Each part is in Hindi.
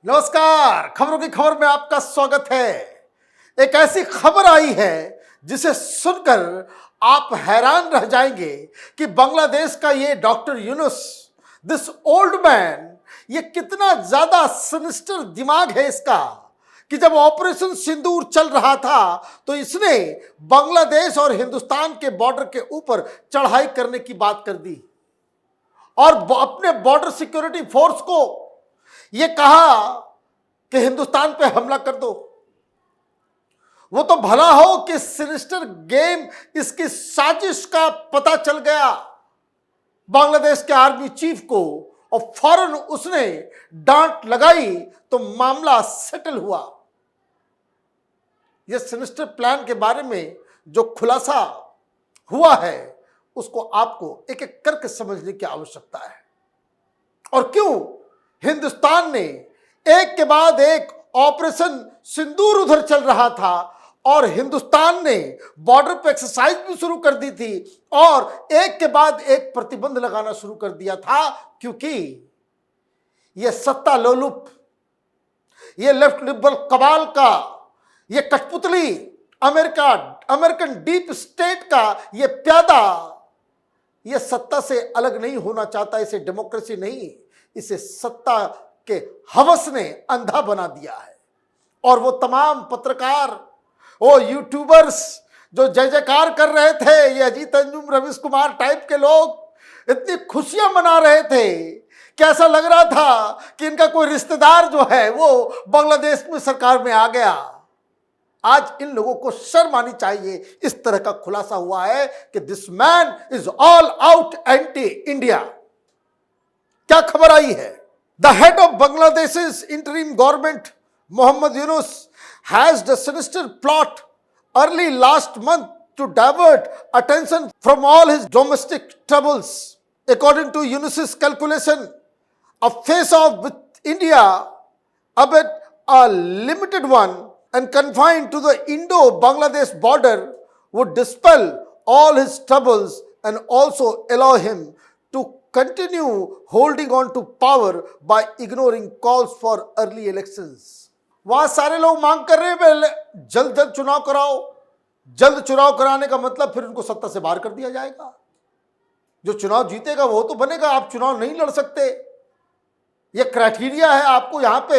नमस्कार, खबरों की खबर में आपका स्वागत है। एक ऐसी खबर आई है जिसे सुनकर आप हैरान रह जाएंगे कि बांग्लादेश का ये doctor Yunus, this old man, ये कितना ज्यादा सिनिस्टर दिमाग है इसका कि जब ऑपरेशन सिंदूर चल रहा था तो इसने बांग्लादेश और हिंदुस्तान के बॉर्डर के ऊपर चढ़ाई करने की बात कर दी और अपने बॉर्डर सिक्योरिटी फोर्स को ये कहा कि हिंदुस्तान पे हमला कर दो। वो तो भला हो कि सिनिस्टर गेम, इसकी साजिश का पता चल गया बांग्लादेश के आर्मी चीफ को और फौरन उसने डांट लगाई तो मामला सेटल हुआ। यह सिनिस्टर प्लान के बारे में जो खुलासा हुआ है उसको आपको एक एक करके समझने की आवश्यकता है। और क्यों हिंदुस्तान ने एक के बाद एक ऑपरेशन सिंदूर उधर चल रहा था और हिंदुस्तान ने बॉर्डर पे एक्सरसाइज भी शुरू कर दी थी और एक के बाद एक प्रतिबंध लगाना शुरू कर दिया था, क्योंकि यह सत्ता लोलुप, यह लेफ्ट लिबरल कबाल का, यह कठपुतली अमेरिकन डीप स्टेट का यह प्यादा, यह सत्ता से अलग नहीं होना चाहता। इसे डेमोक्रेसी नहीं, इसे सत्ता के हवस ने अंधा बना दिया है। और वो तमाम पत्रकार, वो यूट्यूबर्स जो जय जयकार कर रहे थे, ये अजीत अंजुम, रवीश कुमार टाइप के लोग इतनी खुशियां मना रहे थे कि ऐसा लग रहा था कि इनका कोई रिश्तेदार जो है वो बांग्लादेश में सरकार में आ गया। आज इन लोगों को शर्म आनी चाहिए। इस तरह का खुलासा हुआ है कि this man is all out anti India. क्या खबर आई है? The head of Bangladesh interim government Mohammad Yunus hatched a sinister plot early last month to divert attention from all his domestic troubles. According to Yunus's calculation, a face-off with India, albeit a limited one and confined to the Indo-Bangladesh border, would dispel all his troubles and also allow him to continue holding on to power by ignoring calls for early elections. वहां सारे लोग मांग कर रहे हैं जल्द जल्द चुनाव कराओ। जल्द चुनाव कराने का मतलब फिर उनको सत्ता से बाहर कर दिया जाएगा। जो चुनाव जीतेगा वो तो बनेगा, आप चुनाव नहीं लड़ सकते। ये क्राइटेरिया है आपको यहाँ पे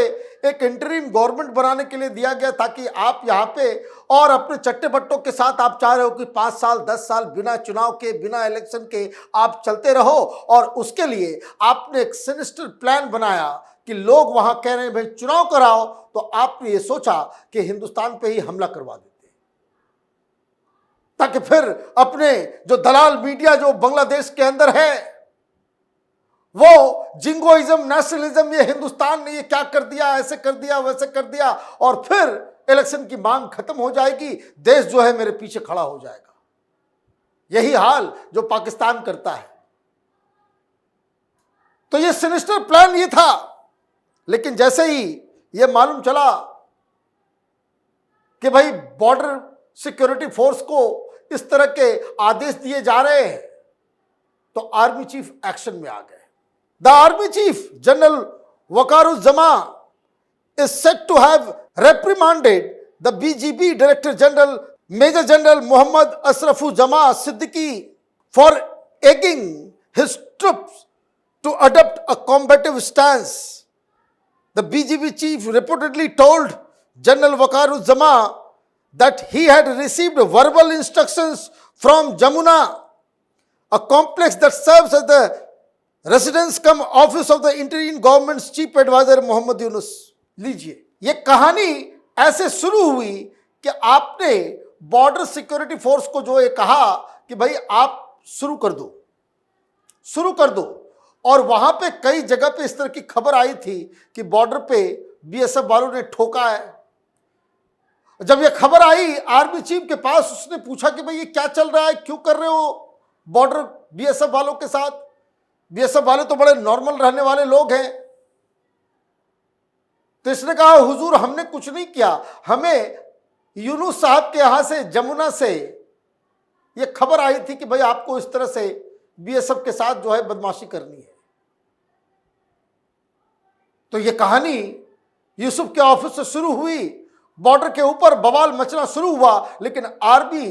एक इंटरिम गवर्नमेंट बनाने के लिए दिया गया ताकि आप यहाँ पे और अपने चट्टे बट्टों के साथ आप चाह रहे हो कि 5 साल 10 साल बिना चुनाव के, बिना इलेक्शन के आप चलते रहो। और उसके लिए आपने एक सिनिस्टर प्लान बनाया कि लोग वहां कह रहे हैं भाई चुनाव कराओ, तो आपने ये सोचा कि हिंदुस्तान पे ही हमला करवा देते ताकि फिर अपने जो दलाल मीडिया जो बांग्लादेश के अंदर है, वो जिंगोइज्म, नेशनलिज्म, ये हिंदुस्तान ने ये क्या कर दिया, ऐसे कर दिया, वैसे कर दिया, और फिर इलेक्शन की मांग खत्म हो जाएगी, देश जो है मेरे पीछे खड़ा हो जाएगा। यही हाल जो पाकिस्तान करता है। तो ये सिनिस्टर प्लान ये था, लेकिन जैसे ही ये मालूम चला कि भाई बॉर्डर सिक्योरिटी फोर्स को इस तरह के आदेश दिए जा रहे हैं, तो आर्मी चीफ एक्शन में आ गए। The army chief general Wakeruzzaman is said to have reprimanded the BGB Director General Major General Muhammad Ashrafuzzaman Siddiqui for egging his troops to adopt a combative stance. The BGB chief reportedly told General Wakaruzzama that he had received verbal instructions from Jamuna, a complex that serves as the residence cum office of the interim government's chief advisor Mohammad Yunus. लीजिए, ये कहानी ऐसे शुरू हुई कि आपने बॉर्डर सिक्योरिटी फोर्स को जो ये कहा कि भाई आप शुरू कर दो, और वहां पे कई जगह पे इस तरह की खबर आई थी कि बॉर्डर पे बीएसएफ वालों ने ठोका है। जब ये खबर आई आर्मी चीफ के पास, उसने पूछा कि भाई ये क्या चल रहा है, क्यों कर रहे हो बॉर्डर बीएसएफ वालों के साथ? बीएसएफ वाले तो बड़े नॉर्मल रहने वाले लोग हैं। तो इसने कहा हुजूर हमने कुछ नहीं किया, हमें यूनुस साहब के यहां से, जमुना से ये खबर आई थी कि भाई आपको इस तरह से बीएसएफ के साथ जो है बदमाशी करनी है। तो ये कहानी यूसुफ के ऑफिस से शुरू हुई, बॉर्डर के ऊपर बवाल मचना शुरू हुआ, लेकिन आर्मी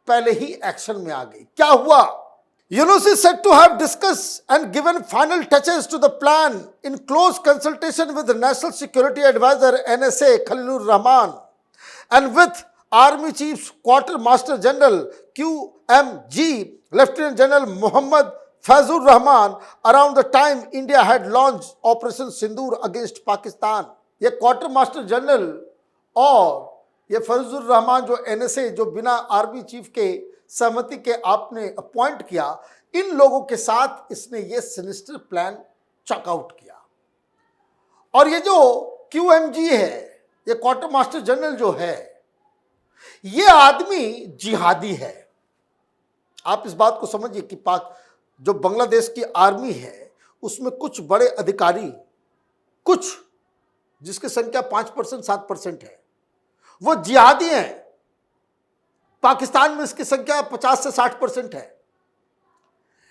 पहले ही एक्शन में आ गई। क्या हुआ? Yunus is said to have discussed and given final touches to the plan in close consultation with the National Security Advisor NSA Khalilur Rahman and with Army Chief's Quartermaster General QMG Lieutenant General Muhammad Fazur Rahman around the time India had launched Operation Sindoor against Pakistan. ये क्वार्टर मास्टर जनरल और ये फजलुर रहमान जो एनएसए जो बिना आर्मी चीफ के सहमति के आपने अपॉइंट किया, इन लोगों के साथ इसने ये सिनिस्टर प्लान चॉकआउट किया। और ये जो क्यूएमजी है, ये क्वार्टर मास्टर जनरल जो है, ये आदमी जिहादी है। आप इस बात को समझिए कि पाक जो बांग्लादेश की आर्मी है उसमें कुछ बड़े अधिकारी, कुछ जिसकी संख्या 5% 7% है, वो जिहादी हैं। पाकिस्तान में इसकी संख्या 50 से 60% है।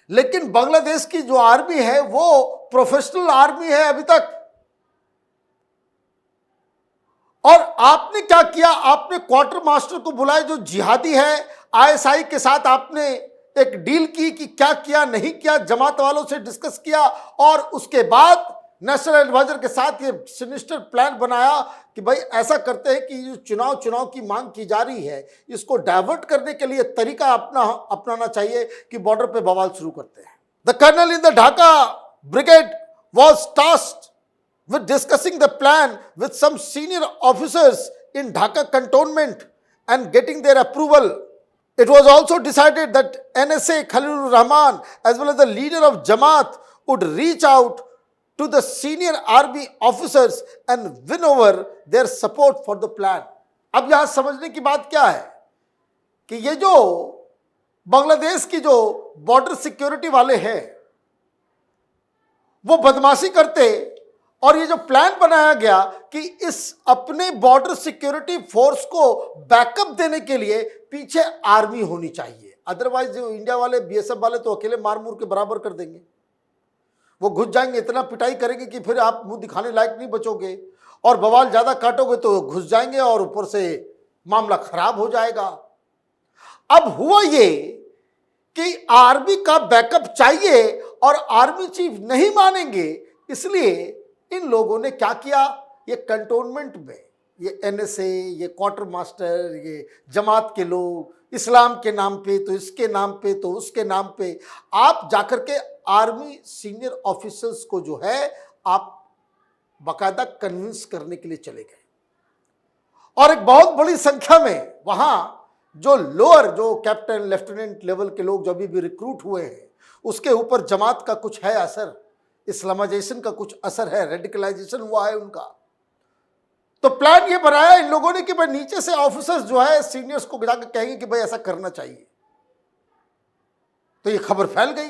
लेकिन बांग्लादेश की जो आर्मी है वो प्रोफेशनल आर्मी है अभी तक। और आपने क्या किया? आपने क्वार्टर मास्टर को बुलाया जो जिहादी है, आईएसआई के साथ आपने एक डील की कि क्या किया नहीं किया, जमात वालों से डिस्कस किया, और उसके बाद नेशनल एडवाइजर के साथ ये सिनिस्टर प्लान बनाया कि भाई ऐसा करते हैं कि जो चुनाव की मांग की जा रही है, इसको डाइवर्ट करने के लिए तरीका अपनाना चाहिए कि बॉर्डर पे बवाल शुरू करते हैं। The colonel in the Dhaka brigade was tasked with discussing the plan with some senior officers in Dhaka cantonment and getting their approval. It was also decided that NSA Khalilur Rahman as well as the leader of Jamaat would reach out to the senior army officers and win over their support for the plan. अब यहां समझने की बात क्या है कि ये जो बांग्लादेश की जो बॉर्डर सिक्योरिटी वाले हैं वो बदमाशी करते, और ये जो प्लान बनाया गया कि इस अपने बॉर्डर सिक्योरिटी फोर्स को बैकअप देने के लिए पीछे आर्मी होनी चाहिए, अदरवाइज जो इंडिया वाले बीएसएफ वाले तो अकेले मार मुर के बराबर कर देंगे। वो घुस जाएंगे, इतना पिटाई करेंगे कि फिर आप मुंह दिखाने लायक नहीं बचोगे, और बवाल ज्यादा काटोगे तो घुस जाएंगे और ऊपर से मामला खराब हो जाएगा। अब हुआ ये कि आर्मी का बैकअप चाहिए और आर्मी चीफ नहीं मानेंगे, इसलिए इन लोगों ने क्या किया, ये कंटोनमेंट में ये एनएसए, ये क्वार्टर मास्टर, ये जमात के लोग, इस्लाम के नाम पे तो इसके नाम पे तो उसके नाम पे, आप जाकर के आर्मी सीनियर ऑफिसर्स को जो है आप बाकायदा कन्विंस करने के लिए चले गए। और एक बहुत बड़ी संख्या में वहां जो लोअर जो कैप्टन लेफ्टिनेंट लेवल के लोग जो अभी भी रिक्रूट हुए हैं, उसके ऊपर जमात का कुछ है असर, इस्लामाइजेशन का कुछ असर है, रेडिकलाइजेशन हुआ है उनका। तो प्लान ये बनाया इन लोगों ने कि भाई नीचे से ऑफिसर्स जो है सीनियर्स को जाकर कहेंगे कि भाई ऐसा करना चाहिए। तो ये खबर फैल गई।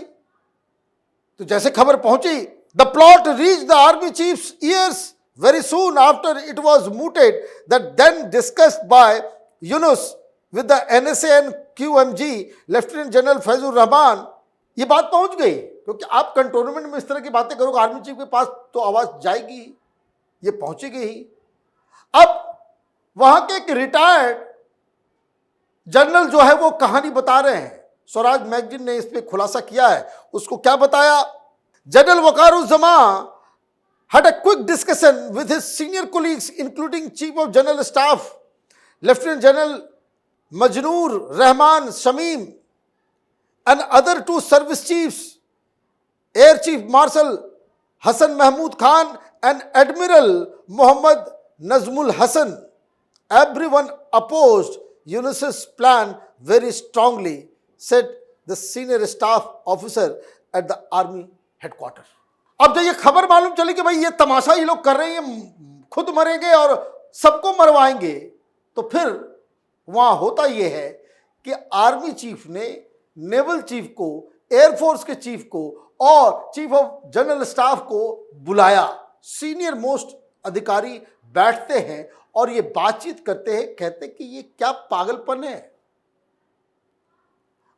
तो जैसे खबर पहुंची, the plot reach the army chiefs years very soon after it was mooted that then discussed by Yunus with the NSA and QMG lieutenant general Faizur Rahman. ये बात पहुंच गई, क्योंकि आप कंटोनमेंट में इस तरह की बातें करोगे आर्मी चीफ के पास तो आवाज जाएगी, ये पहुंचेगी ही। अब वहां के एक रिटायर्ड जनरल जो है वो कहानी बता रहे हैं, स्वराज मैगजीन ने इस पे खुलासा किया है। उसको क्या बताया? General Wakeruzzaman had a quick discussion with his senior colleagues including Chief of General Staff Lieutenant General Majnoor Rahman Shamim and other two service chiefs, Air Chief Marshal Hassan Mahmood Khan and Admiral Muhammad Nazmul Hassan. Everyone opposed Yunus's plan very strongly, said the senior staff officer at the army headquarters. अब जब ये खबर मालूम चली कि भाई ये तमाशा ये लोग कर रहे हैं, ये खुद मरेंगे और सबको मरवाएंगे, तो फिर वहां होता ये है कि आर्मी चीफ ने नेवल चीफ को, एयरफोर्स के चीफ को और चीफ ऑफ जनरल स्टाफ को बुलाया। सीनियर मोस्ट अधिकारी बैठते हैं और ये बातचीत करते हैं, कहते हैं कि ये क्या पागलपन है।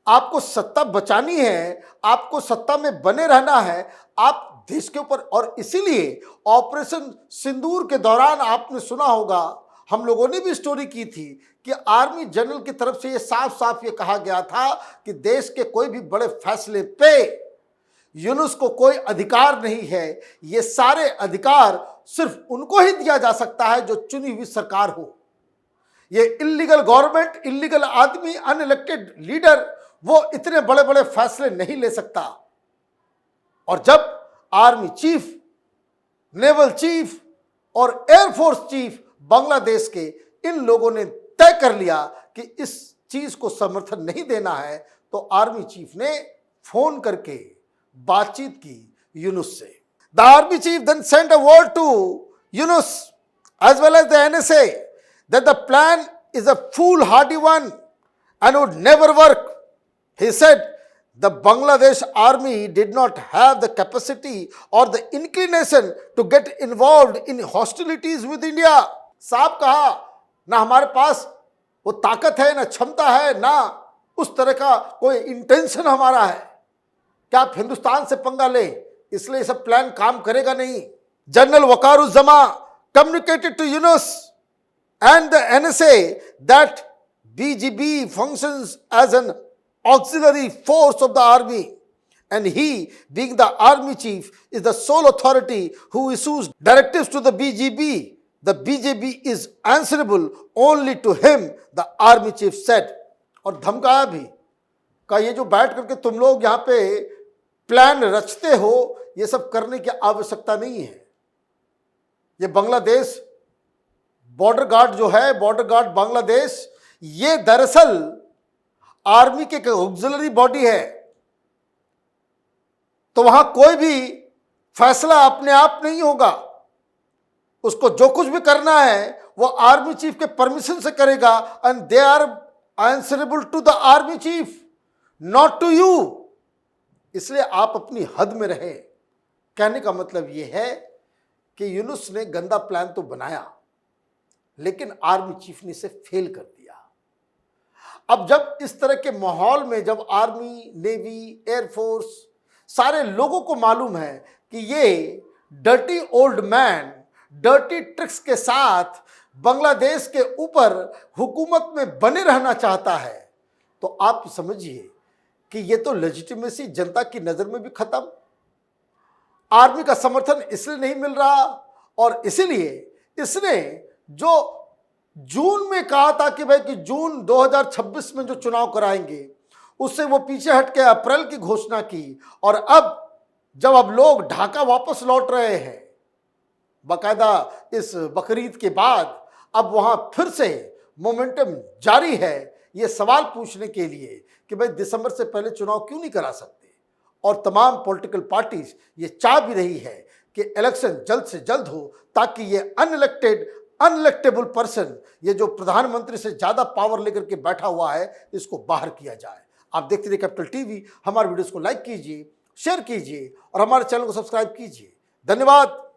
आपको सत्ता बचानी है, आपको सत्ता में बने रहना है, आप देश के ऊपर। और इसीलिए ऑपरेशन सिंदूर के दौरान आपने सुना होगा, हम लोगों ने भी स्टोरी की थी कि आर्मी जनरल की तरफ से ये साफ साफ ये कहा गया था कि देश के कोई भी बड़े फैसले पे यूनुस को कोई अधिकार नहीं है। ये सारे अधिकार सिर्फ उनको ही दिया जा सकता है जो चुनी हुई सरकार हो। ये इल्लीगल गवर्नमेंट, इल्लीगल आदमी, अनइलेक्टेड लीडर, वो इतने बड़े बड़े फैसले नहीं ले सकता। और जब आर्मी चीफ, नेवल चीफ और एयरफोर्स चीफ बांग्लादेश के इन लोगों ने तय कर लिया कि इस चीज को समर्थन नहीं देना है, तो आर्मी चीफ ने फोन करके बातचीत की यूनुस से। The army chief then sent a word to Yunus as well as the NSA that the plan is a foolhardy one and would never work. He said the Bangladesh army did not have the capacity or the inclination to get involved in hostilities with India. साहब कहा, ना हमारे पास वो ताकत है, ना क्षमता है, ना उस तरह का कोई इंटेंशन हमारा है कि आप हिंदुस्तान से पंगा ले, इसलिए सब प्लान काम करेगा नहीं। General Wakeruzzaman communicated to Yunus and the NSA that BGB functions as an auxiliary force of the army, and he, being the army chief, is the sole authority who issues directives to the BGB. The BGB is answerable only to him, the army chief said. और धमकाया भी, का ये जो बैठ करके तुम लोग यहाँ पे प्लान रचते हो, ये सब करने की आवश्यकता नहीं है। ये बांग्लादेश बॉर्डर गार्ड जो है, बॉर्डर गार्ड बांग्लादेश, ये दरअसल आर्मी के ऑक्सिलरी बॉडी है। तो वहां कोई भी फैसला अपने आप नहीं होगा, उसको जो कुछ भी करना है वो आर्मी चीफ के परमिशन से करेगा, and they are answerable to the army chief, not to you. इसलिए आप अपनी हद में रहे। कहने का मतलब यह है कि यूनुस ने गंदा प्लान तो बनाया, लेकिन आर्मी चीफ ने इसे फेल कर दिया। अब जब इस तरह के माहौल में, जब आर्मी, नेवी, एयरफोर्स, सारे लोगों को मालूम है कि ये dirty old man dirty tricks के साथ बांग्लादेश के ऊपर हुकूमत में बने रहना चाहता है, तो आप समझिए कि ये तो लेजिटिमेसी जनता की नजर में भी खत्म। आर्मी का समर्थन इसलिए नहीं मिल रहा, और इसीलिए इसने जो जून में कहा था कि भाई कि जून 2026 में जो चुनाव कराएंगे, उससे वो पीछे हट के अप्रैल की घोषणा की। और अब जब लोग ढाका वापस लौट रहे हैं बाकायदा इस बकरीद के बाद, अब वहां फिर से मोमेंटम जारी है ये सवाल पूछने के लिए कि भाई दिसंबर से पहले चुनाव क्यों नहीं करा सकते। और तमाम पॉलिटिकल पार्टीज ये चाह भी रही है कि इलेक्शन जल्द से जल्द हो, ताकि ये अनइलेक्टेबल पर्सन, ये जो प्रधानमंत्री से ज्यादा पावर लेकर के बैठा हुआ है, इसको बाहर किया जाए। आप देखते रहिए कैपिटल टीवी। हमारे वीडियोस को लाइक कीजिए, शेयर कीजिए और हमारे चैनल को सब्सक्राइब कीजिए। धन्यवाद।